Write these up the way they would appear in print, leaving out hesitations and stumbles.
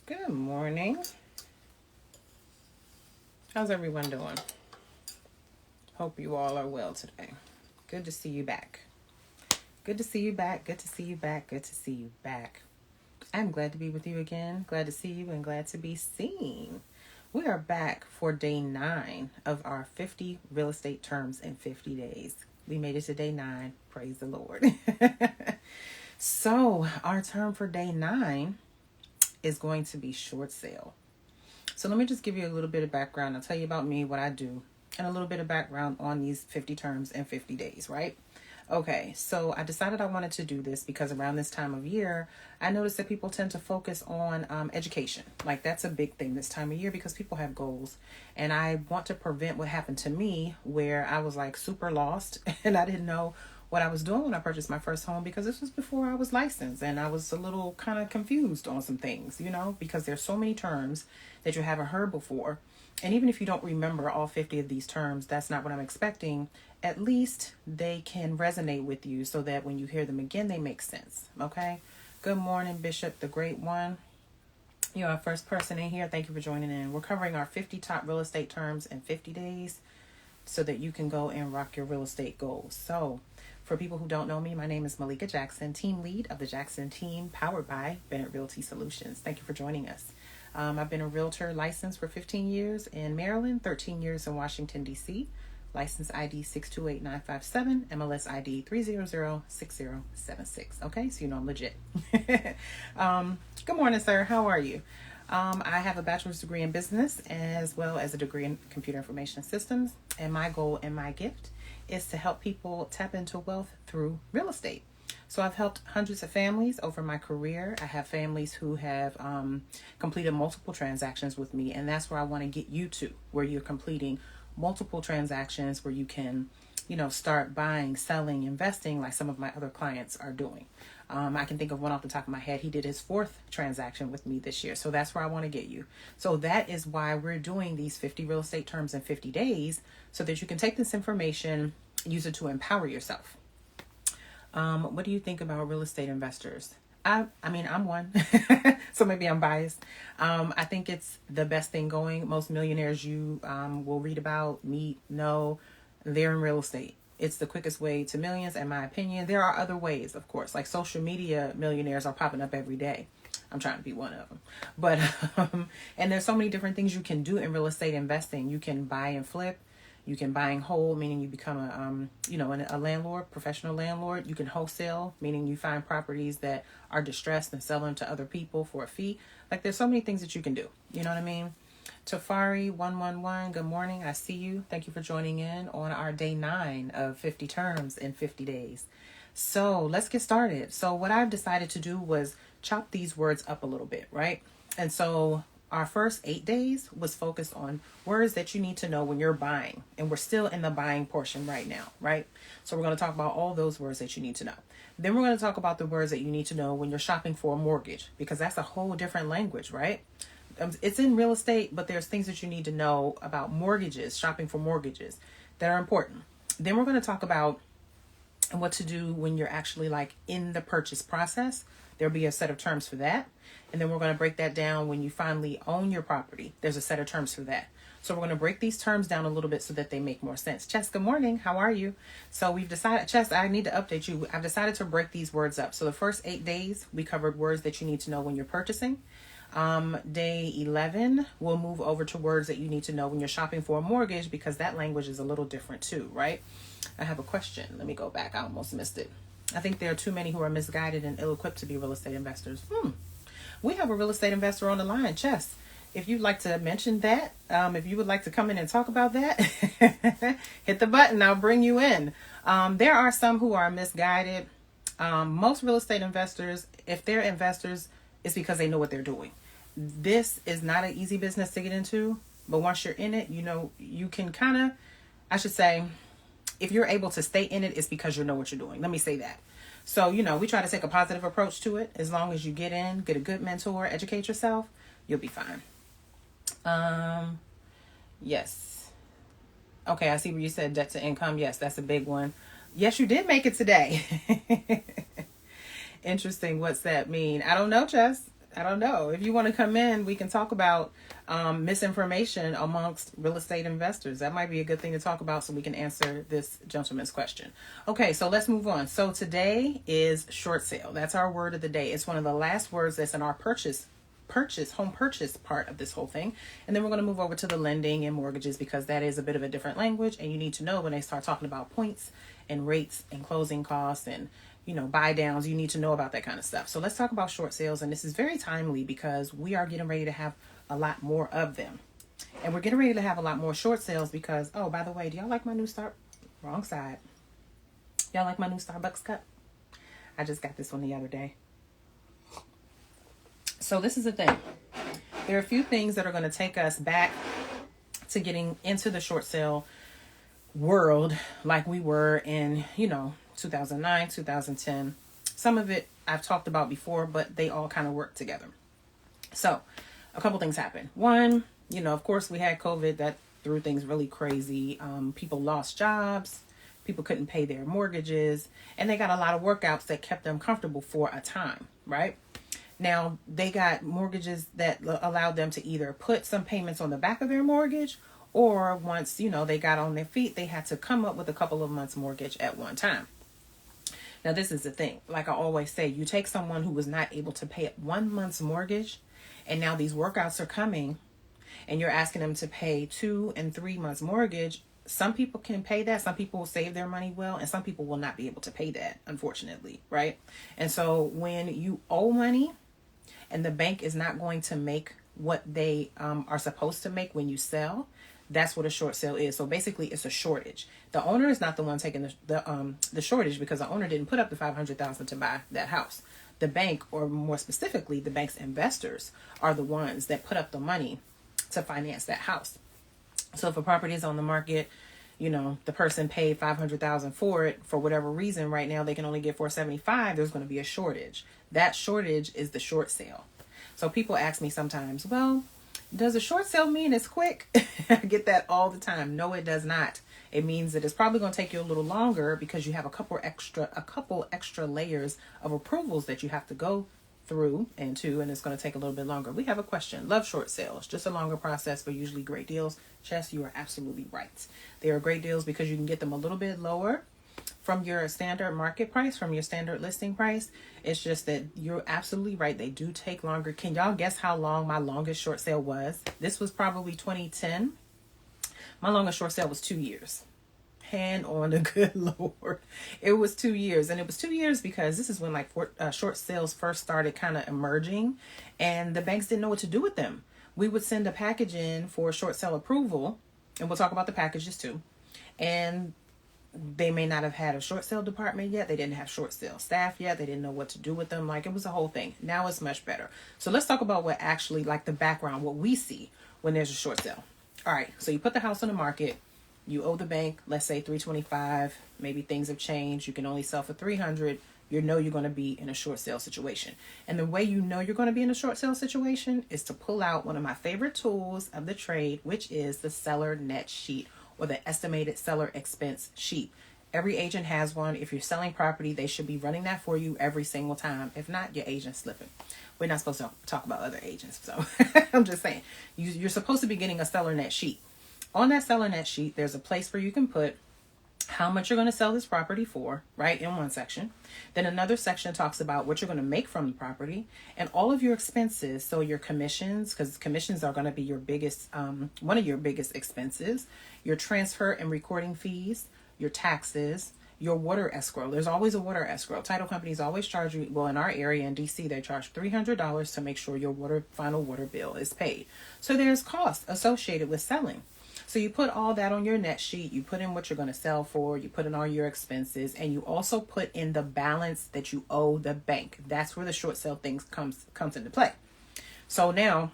Good morning. How's everyone doing? Hope you all are well today. Good to see you back. Good to see you back. Good to see you back. Good to see you back. I'm glad to be with you again. Glad to see you and glad to be seen. We are back for day 9 of our 50 real estate terms in 50 days. We made it to day 9. Praise the Lord. So, our term for day 9 is going to be short sale. So let me just give you a little bit of background. I'll tell you about me, what I do, and a little bit of background on these 50 terms in 50 days, right? Okay, so I decided I wanted to do this because around this time of year, I noticed that people tend to focus on education. Like that's a big thing this time of year because people have goals. And I want to prevent what happened to me where I was like super lost and I didn't know what I was doing when I purchased my first home because this was before I was licensed and I was a little kind of confused on some things, because there's so many terms that you haven't heard before. And even if you don't remember all 50 of these terms, that's not what I'm expecting. At least they can resonate with you so that when you hear them again, they make sense. Okay. Good morning, Bishop, the great one. You're our first person in here. Thank you for joining in. We're covering our 50 top real estate terms in 50 days so that you can go and rock your real estate goals. So for people who don't know me, my name is Malika Jackson, team lead of the Jackson team, powered by Bennett Realty Solutions. Thank you for joining us. I've been a realtor licensed for 15 years in Maryland, 13 years in Washington, D.C., license ID 628957, MLS ID 3006076. Okay, so you know I'm legit. Good morning, sir. How are you? I have a bachelor's degree in business as well as a degree in computer information systems. And my goal and my gift is to help people tap into wealth through real estate. So I've helped hundreds of families over my career. I have families who have completed multiple transactions with me. And that's where I want to get you to, where you're completing multiple transactions, where you can, start buying, selling, investing like some of my other clients are doing. I can think of one off the top of my head. He did his 4th transaction with me this year. So that's where I want to get you. So that is why we're doing these 50 real estate terms in 50 days so that you can take this information, use it to empower yourself. What do you think about real estate investors? I'm one, so maybe I'm biased. I think it's the best thing going. Most millionaires you will read about, meet, know, they're in real estate. It's the quickest way to millions, in my opinion. There are other ways, of course, like social media millionaires are popping up every day. I'm trying to be one of them. But, and there's so many different things you can do in real estate investing. You can buy and flip. You can buy and hold, meaning you become a landlord, professional landlord. You can wholesale, meaning you find properties that are distressed and sell them to other people for a fee. Like there's so many things that you can do. You know what I mean? Tafari 111, good morning. I see you. Thank you for joining in on our day 9 of 50 terms in 50 days. So let's get started. So what I've decided to do was chop these words up a little bit, right? And so our first 8 days was focused on words that you need to know when you're buying. And we're still in the buying portion right now, right? So we're going to talk about all those words that you need to know. Then we're going to talk about the words that you need to know when you're shopping for a mortgage, because that's a whole different language, right? It's in real estate, but there's things that you need to know about mortgages, shopping for mortgages that are important. Then we're going to talk about what to do when you're actually like in the purchase process. There'll be a set of terms for that. And then we're going to break that down when you finally own your property. There's a set of terms for that. So we're going to break these terms down a little bit so that they make more sense. Chess, good morning. How are you? So we've decided, Chess, I need to update you. I've decided to break these words up. So the first 8 days, we covered words that you need to know when you're purchasing. Day 11, we'll move over to words that you need to know when you're shopping for a mortgage, because that language is a little different too, right? I have a question. Let me go back. I almost missed it. I think there are too many who are misguided and ill-equipped to be real estate investors. We have a real estate investor on the line, Chess. If you'd like to mention that, if you would like to come in and talk about that, hit the button. I'll bring you in. There are some who are misguided. Most real estate investors, if they're investors, it's because they know what they're doing. This is not an easy business to get into, but once you're in it, you can if you're able to stay in it, it's because you know what you're doing. Let me say that. So, we try to take a positive approach to it. As long as you get a good mentor, educate yourself, you'll be fine. Yes. Okay, I see where you said debt to income. Yes, that's a big one. Yes, you did make it today. Interesting. What's that mean? I don't know, Chess. I don't know. If you want to come in, we can talk about misinformation amongst real estate investors. That might be a good thing to talk about so we can answer this gentleman's question. Okay, so let's move on. So today is short sale. That's our word of the day. It's one of the last words that's in our home purchase part of this whole thing. And then we're going to move over to the lending and mortgages because that is a bit of a different language. And you need to know when they start talking about points and rates and closing costs and buy downs, you need to know about that kind of stuff. So let's talk about short sales. And this is very timely because we are getting ready to have a lot more of them. And we're getting ready to have a lot more short sales because, oh, by the way, do y'all like my new wrong side. Y'all like my new Starbucks cup? I just got this one the other day. So this is the thing. There are a few things that are going to take us back to getting into the short sale world like we were in, 2009, 2010. Some of it I've talked about before, but they all kind of work together. So a couple things happened. One, of course we had COVID that threw things really crazy. People lost jobs. People couldn't pay their mortgages, and they got a lot of workouts that kept them comfortable for a time, right? Now, they got mortgages that allowed them to either put some payments on the back of their mortgage, or once, they got on their feet, they had to come up with a couple of months mortgage at one time. Now, this is the thing. Like I always say, you take someone who was not able to pay 1 month's mortgage, and now these workouts are coming, and you're asking them to pay 2 and 3 months mortgage. Some people can pay that. Some people will save their money well, and some people will not be able to pay that, unfortunately, right? And so when you owe money and the bank is not going to make what they are supposed to make when you sell, that's what a short sale is. So basically, it's a shortage. The owner is not the one taking the shortage because the owner didn't put up the $500,000 to buy that house. The bank, or more specifically, the bank's investors, are the ones that put up the money to finance that house. So if a property is on the market, the person paid $500,000 for it for whatever reason. Right now, they can only get $475,000. There's going to be a shortage. That shortage is the short sale. So people ask me sometimes, well, does a short sale mean it's quick? I get that all the time. No, it does not. It means that it's probably going to take you a little longer because you have a couple extra layers of approvals that you have to go through and it's going to take a little bit longer. We have a question. Love short sales. Just a longer process, but usually great deals. Chess, you are absolutely right. They are great deals because you can get them a little bit lower from your standard market price, from your standard listing price. It's just that you're absolutely right. They do take longer. Can y'all guess how long my longest short sale was? This was probably 2010. My longest short sale was 2 years. Hand on the good Lord. It was 2 years. And it was 2 years because this is when short sales first started kind of emerging, and the banks didn't know what to do with them. We would send a package in for short sale approval, and we'll talk about the packages too. And they may not have had a short sale department yet. They didn't have short sale staff yet. They didn't know what to do with them. It was a whole thing. Now it's much better. So let's talk about what actually, the background, what we see when there's a short sale. All right. So you put the house on the market. You owe the bank, let's say $325. Maybe things have changed. You can only sell for $300. You're going to be in a short sale situation. And the way you know you're going to be in a short sale situation is to pull out one of my favorite tools of the trade, which is the seller net sheet, or the estimated seller expense sheet. Every agent has one. If you're selling property, they should be running that for you every single time. If not, your agent's slipping. We're not supposed to talk about other agents, so I'm just saying. You're supposed to be getting a seller net sheet. On that seller net sheet, there's a place where you can put how much you're going to sell this property for, right, in one section. Then another section talks about what you're going to make from the property and all of your expenses. So your commissions, because commissions are going to be your biggest, one of your biggest expenses, your transfer and recording fees, your taxes, your water escrow. There's always a water escrow. Title companies always charge you, well, in our area in DC, they charge $300 to make sure your final water bill is paid. So there's costs associated with selling. So you put all that on your net sheet, you put in what you're going to sell for, you put in all your expenses, and you also put in the balance that you owe the bank. That's where the short sale things comes into play. So now,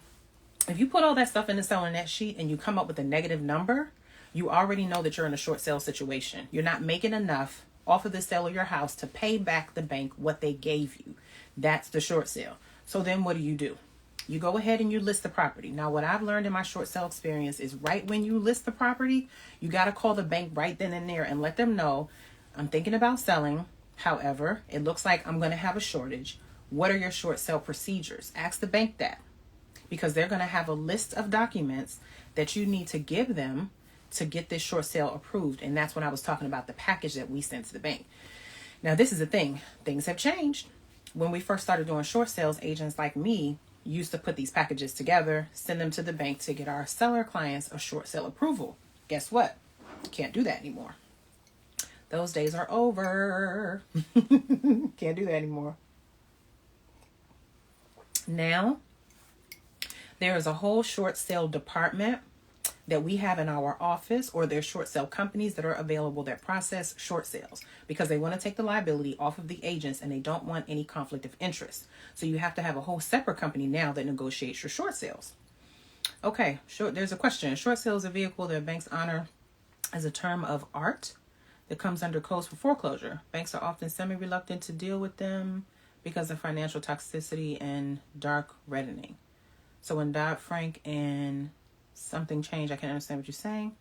if you put all that stuff in the seller net sheet and you come up with a negative number, you already know that you're in a short sale situation. You're not making enough off of the sale of your house to pay back the bank what they gave you. That's the short sale. So then what do? You go ahead and you list the property. Now, what I've learned in my short sale experience is right when you list the property, you got to call the bank right then and there and let them know, I'm thinking about selling. However, it looks like I'm going to have a shortage. What are your short sale procedures? Ask the bank that, because they're going to have a list of documents that you need to give them to get this short sale approved. And that's when I was talking about the package that we sent to the bank. Now, this is the thing. Things have changed. When we first started doing short sales, agents like me used to put these packages together, send them to the bank to get our seller clients a short sale approval. Guess what? Can't do that anymore. Those days are over. Can't do that anymore. Now, there is a whole short sale department that we have in our office, or there's short sale companies that are available that process short sales, because they want to take the liability off of the agents and they don't want any conflict of interest. So you have to have a whole separate company now that negotiates your short sales. Okay, there's a question. Short sale is a vehicle that banks honor as a term of art that comes under codes for foreclosure. Banks are often semi-reluctant to deal with them because of financial toxicity and dark reddening. So when Dodd-Frank and something changed, I can't understand what you're saying.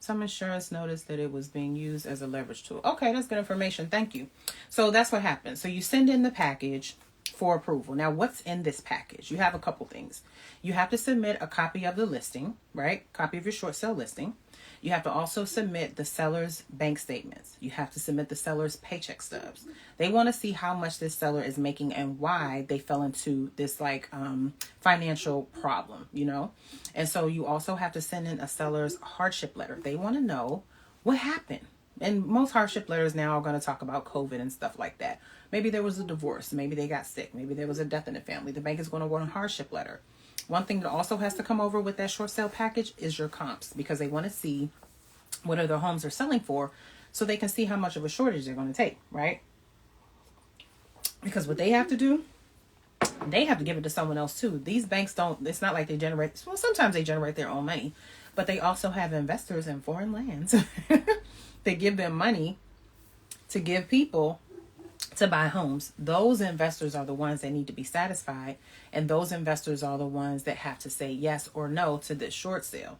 Some insurance noticed that it was being used as a leverage tool. Okay, that's good information. Thank you. So that's what happens. So you send in the package for approval. Now, what's in this package? You have a couple things. You have to submit a copy of the listing, right? Copy of your short sale listing. You have to also submit the seller's bank statements. You have to submit the seller's paycheck stubs. They want to see how much this seller is making and why they fell into this financial problem, And so you also have to send in a seller's hardship letter. They want to know what happened. And most hardship letters now are going to talk about COVID and stuff like that. Maybe there was a divorce. Maybe they got sick. Maybe there was a death in the family. The bank is going to want a hardship letter. One thing that also has to come over with that short sale package is your comps, because they want to see what other homes are selling for so they can see how much of a shortage they're going to take, right? Because what they have to do, they have to give it to someone else too. These banks don't, it's not like they generate, well, sometimes they generate their own money, but they also have investors in foreign lands. They give them money to give people to buy homes. Those investors are the ones that need to be satisfied, and those investors are the ones that have to say yes or no to this short sale.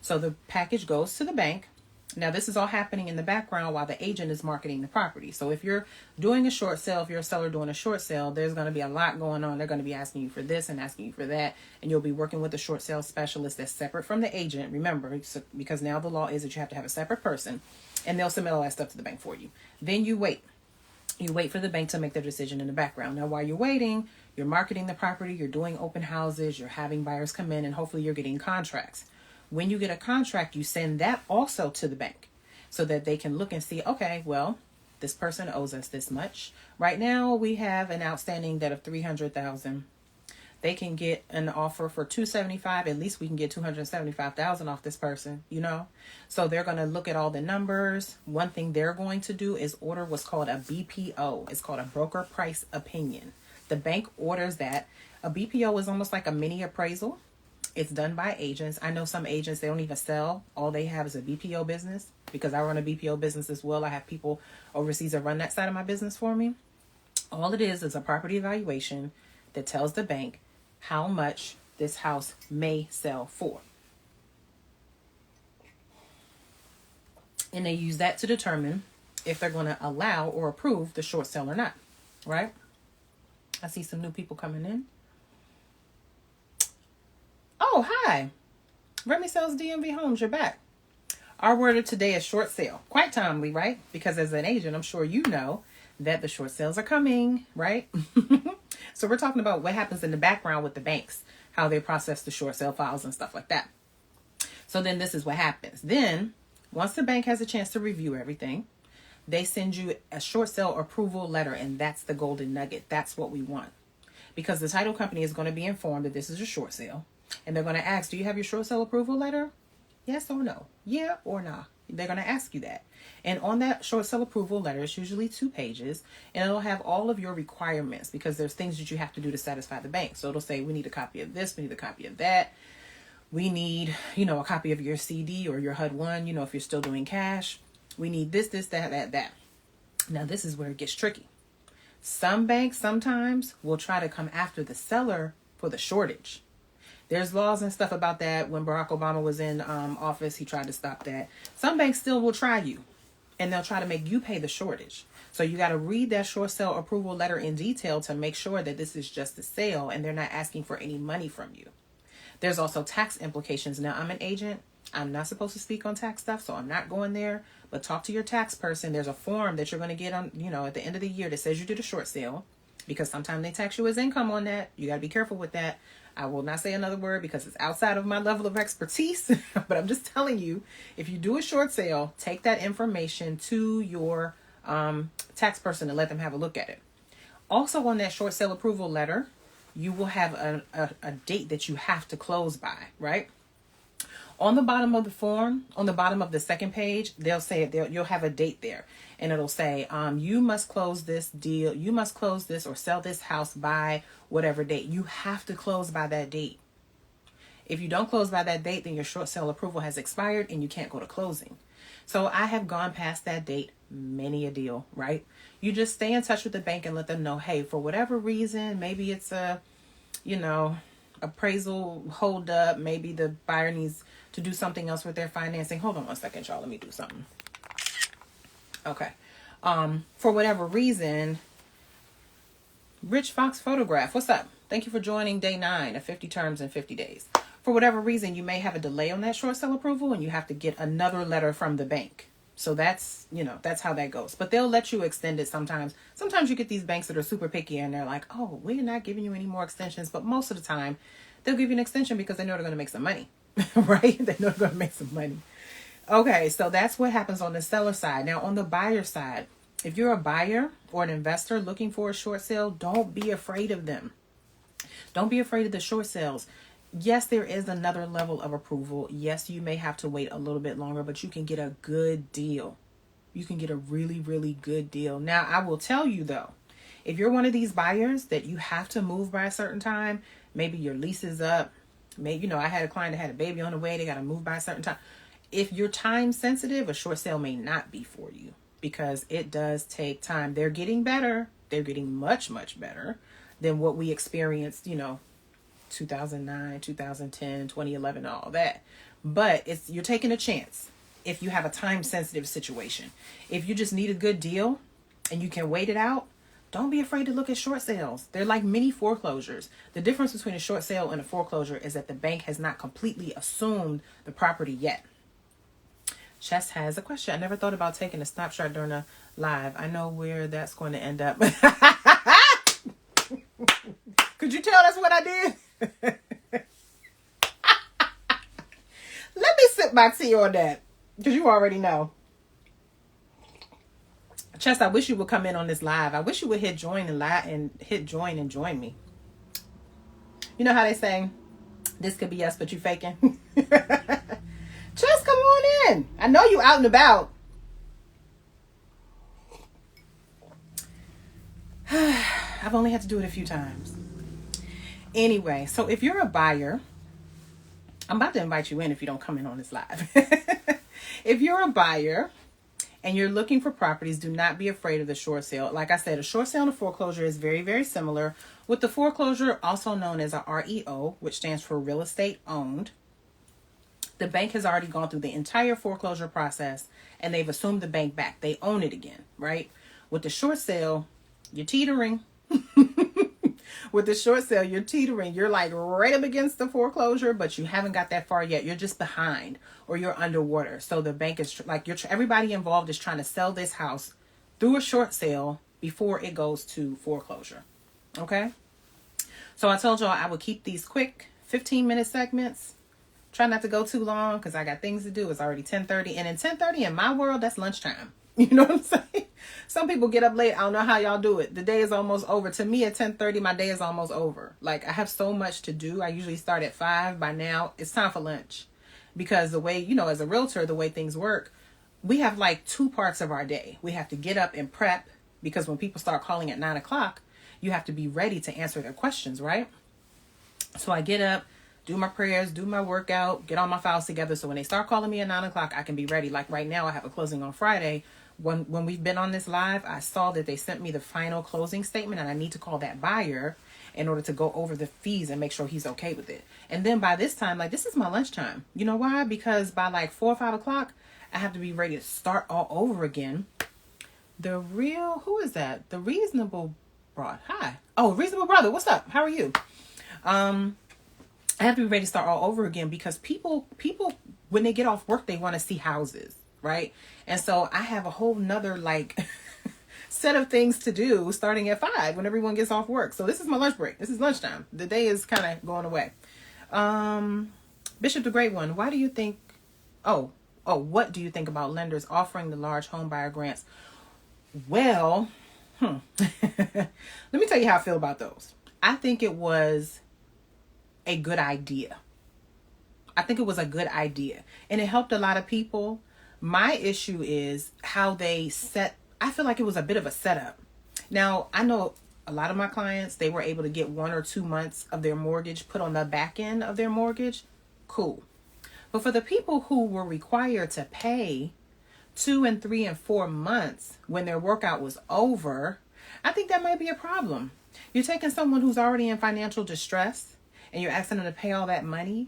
So the package goes to the bank. Now, this is all happening in the background while the agent is marketing the property. So if you're doing a short sale, if you're a seller doing a short sale, there's going to be a lot going on. They're going to be asking you for this and asking you for that. And you'll be working with a short sale specialist that's separate from the agent. Remember, because now the law is that you have to have a separate person, and they'll submit all that stuff to the bank for you. Then you wait. You wait for the bank to make their decision in the background. Now, while you're waiting, you're marketing the property, you're doing open houses, you're having buyers come in, and hopefully you're getting contracts. When you get a contract, you send that also to the bank so that they can look and see, okay, well, this person owes us this much. Right now, we have an outstanding debt of $300,000. They can get an offer for $275,000. At least we can get $275,000 off this person, So they're going to look at all the numbers. One thing they're going to do is order what's called a BPO. It's called a broker price opinion. The bank orders that. A BPO is almost like a mini appraisal. It's done by agents. I know some agents, they don't even sell. All they have is a BPO business, because I run a BPO business as well. I have people overseas that run that side of my business for me. All it is a property evaluation that tells the bank how much this house may sell for. And they use that to determine if they're going to allow or approve the short sale or not, right? I see some new people coming in. Oh, hi. Remy Sells DMV Homes, you're back. Our word of today is short sale. Quite timely, right? Because as an agent, I'm sure you know that the short sales are coming, right? So we're talking about what happens in the background with the banks, how they process the short sale files and stuff like that. So then this is what happens. Then once the bank has a chance to review everything, they send you a short sale approval letter, and that's the golden nugget. That's what we want, because the title company is going to be informed that this is a short sale, and they're going to ask, do you have your short sale approval letter? Yes or no? Yeah or nah? They're going to ask you that. And on that short sale approval letter, it's usually 2 pages, and it'll have all of your requirements, because there's things that you have to do to satisfy the bank. So it'll say, we need a copy of this, we need a copy of that. We need, a copy of your CD or your HUD-1, if you're still doing cash. We need this, that. Now, this is where it gets tricky. Some banks sometimes will try to come after the seller for the shortage. There's laws and stuff about that. When Barack Obama was in office, he tried to stop that. Some banks still will try you and they'll try to make you pay the shortage. So you got to read that short sale approval letter in detail to make sure that this is just a sale and they're not asking for any money from you. There's also tax implications. Now, I'm an agent. I'm not supposed to speak on tax stuff, so I'm not going there. But talk to your tax person. There's a form that you're going to get on, at the end of the year that says you did a short sale, because sometimes they tax you as income on that. You got to be careful with that. I will not say another word because it's outside of my level of expertise, but I'm just telling you, if you do a short sale, take that information to your tax person and let them have a look at it. Also, on that short sale approval letter, you will have a date that you have to close by, right? On the bottom of the form, on the bottom of the second page, they'll say you'll have a date there, and it'll say, you must close this deal, you must close this or sell this house by whatever date. You have to close by that date. If you don't close by that date, then your short sale approval has expired and you can't go to closing. So I have gone past that date, many a deal, right? You just stay in touch with the bank and let them know, hey, for whatever reason, maybe it's appraisal hold up, maybe the buyer needs to do something else with their financing. Hold on one second, y'all. Let me do something. Okay. For whatever reason, Rich Fox Photograph, what's up? Thank you for joining day 9 of 50 terms in 50 days. For whatever reason, you may have a delay on that short sale approval and you have to get another letter from the bank. So that's how that goes. But they'll let you extend it sometimes. Sometimes you get these banks that are super picky and they're like, oh, we're not giving you any more extensions. But most of the time, they'll give you an extension because they know they're going to make some money, right? They know they're going to make some money. Okay, so that's what happens on the seller side. Now, on the buyer side, if you're a buyer or an investor looking for a short sale, don't be afraid of them. Don't be afraid of the short sales. Yes, there is another level of approval. Yes, you may have to wait a little bit longer, but you can get a good deal. You can get a really, really good deal. Now, I will tell you though, if you're one of these buyers that you have to move by a certain time, maybe your lease is up. Maybe, I had a client that had a baby on the way. They got to move by a certain time. If you're time sensitive, a short sale may not be for you because it does take time. They're getting better. They're getting much, much better than what we experienced, 2009, 2010, 2011, all that. But you're taking a chance if you have a time sensitive situation. If you just need a good deal and you can wait it out, don't be afraid to look at short sales. They're like mini foreclosures. The difference between a short sale and a foreclosure is that the bank has not completely assumed the property yet. Chess has a question. I never thought about taking a snapshot during a live. I know where that's going to end up. Could you tell that's what I did? Let me sip my tea on that, because you already know. Chess, I wish you would come in on this live. I wish you would hit join and join me. You know how they say, this could be us, but you faking. Chess, come on in. I know you out and about. I've only had to do it a few times. Anyway, so if you're a buyer, I'm about to invite you in if you don't come in on this live. If you're a buyer and you're looking for properties, do not be afraid of the short sale. Like I said, a short sale and a foreclosure is very, very similar. With the foreclosure, also known as a REO, which stands for real estate owned, the bank has already gone through the entire foreclosure process and they've assumed the bank back. They own it again, right? With the short sale, you're teetering. With the short sale, you're teetering. You're like right up against the foreclosure, but you haven't got that far yet. You're just behind or you're underwater. So the bank is everybody involved is trying to sell this house through a short sale before it goes to foreclosure. Okay. So I told y'all I would keep these quick 15-minute segments. Try not to go too long because I got things to do. It's already 10:30. And in 10:30 in my world, that's lunchtime. You know what I'm saying? Some people get up late. I don't know how y'all do it. The day is almost over. To me at 10:30, my day is almost over. Like I have so much to do. I usually start at 5. By now, it's time for lunch. Because the way, as a realtor, the way things work, we have like 2 parts of our day. We have to get up and prep because when people start calling at 9 o'clock, you have to be ready to answer their questions, right? So I get up, do my prayers, do my workout, get all my files together. So when they start calling me at 9 o'clock, I can be ready. Like right now, I have a closing on Friday. When we've been on this live, I saw that they sent me the final closing statement and I need to call that buyer in order to go over the fees and make sure he's okay with it. And then by this time, like, this is my lunchtime. You know why? Because by like 4 or 5 o'clock, I have to be ready to start all over again. Who is that? The Reasonable Broad. Hi. Oh, Reasonable Brother. What's up? How are you? I have to be ready to start all over again because people, when they get off work, they want to see houses, right? And so I have a whole nother like set of things to do starting at 5 when everyone gets off work. So this is my lunch break. This is lunchtime. The day is kind of going away. Bishop the Great One, why do you think, what do you think about lenders offering the large home buyer grants? Well, let me tell you how I feel about those. I think it was a good idea. And it helped a lot of people. My issue is how I feel like it was a bit of a setup. Now, I know a lot of my clients, they were able to get 1 or 2 months of their mortgage put on the back end of their mortgage. Cool. But for the people who were required to pay 2 and 3 and 4 months when their workout was over, I think that might be a problem. You're taking someone who's already in financial distress and you're asking them to pay all that money.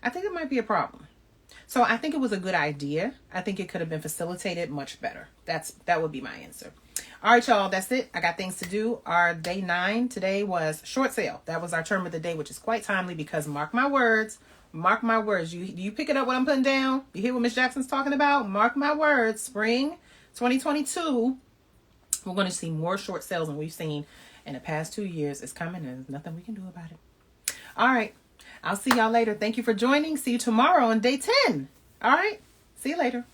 I think it might be a problem. So I think it was a good idea. I think it could have been facilitated much better. That would be my answer. All right, y'all, that's it. I got things to do. Our day 9 today was short sale. That was our term of the day, which is quite timely because mark my words. You pick it up what I'm putting down? You hear what Miss Jackson's talking about? Mark my words. Spring 2022, we're going to see more short sales than we've seen in the past 2 years. It's coming and there's nothing we can do about it. All right. I'll see y'all later. Thank you for joining. See you tomorrow on day 10. All right. See you later.